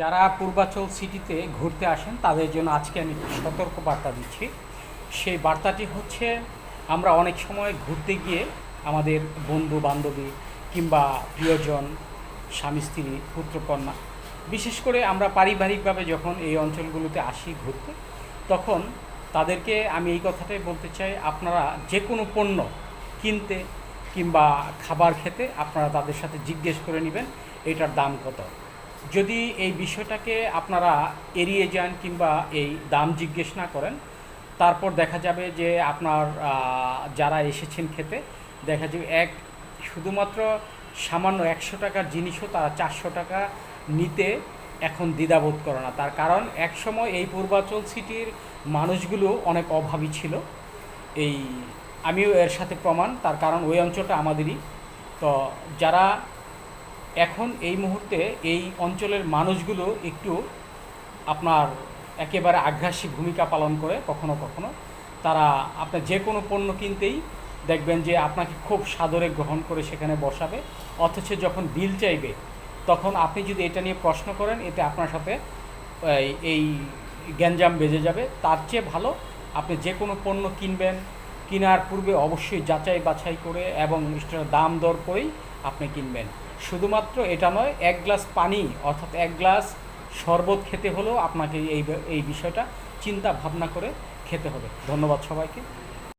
যারা পূর্বাচল সিটিতে ঘুরতে আসেন তাদের জন্য আজকে আমি একটি সতর্ক বার্তা দিচ্ছি। সেই বার্তাটি হচ্ছে, আমরা অনেক সময় ঘুরতে গিয়ে আমাদের বন্ধু বান্ধবী কিংবা প্রিয়জন, স্বামী স্ত্রী, পুত্রকন্যা, বিশেষ করে আমরা পারিবারিকভাবে যখন এই অঞ্চলগুলোতে আসি ঘুরতে, তখন তাদেরকে আমি এই কথাটাই বলতে চাই, আপনারা যে কোনো পণ্য কিনতে কিংবা খাবার খেতে আপনারা তাদের সাথে জিজ্ঞেস করে নেবেন এটার দাম কত। যদি এই বিষয়টাকে আপনারা এড়িয়ে যান কিংবা এই দাম জিজ্ঞেস না করেন, তারপর দেখা যাবে যে আপনার যারা এসেছেন খেতে, দেখা যাবে শুধুমাত্র সামান্য 100 টাকার জিনিসও তারা 400 টাকা নিতে এখন দ্বিধাবোধ করে না। তার কারণ একসময় এই পূর্বাচল সিটির মানুষগুলো অনেক অভাবী ছিল। এই আমিও এর সাথে প্রমাণ, তার কারণ ওই অঞ্চলটা আমাদেরই। তো যারা এখন এই মুহূর্তে এই অঞ্চলের মানুষগুলো একটু আপনার একেবারে আগ্রাসী ভূমিকা পালন করে, কখনো কখনো তারা আপনার যে কোনো পণ্য কিনতেই দেখবেন যে আপনাকে খুব সাদরে গ্রহণ করে সেখানে বসাবে, অথচ যখন বিল চাইবে তখন আপনি যদি এটা নিয়ে প্রশ্ন করেন, এতে আপনার সাথে এই গ্যাঞ্জাম বেজে যাবে। তার চেয়ে ভালো আপনি যে কোনো পণ্য কিনবেন, কেনার পূর্বে অবশ্যই যাচাই বাছাই করে এবং সেটার দাম দর করেই আপনি কিনবেন। শুধুমাত্র এটা নয়, 1 গ্লাস পানি অর্থাৎ 1 গ্লাস শরবত খেতে হলেও আপনাকে এই বিষয়টা চিন্তা ভাবনা করে খেতে হবে। ধন্যবাদ সবাইকে।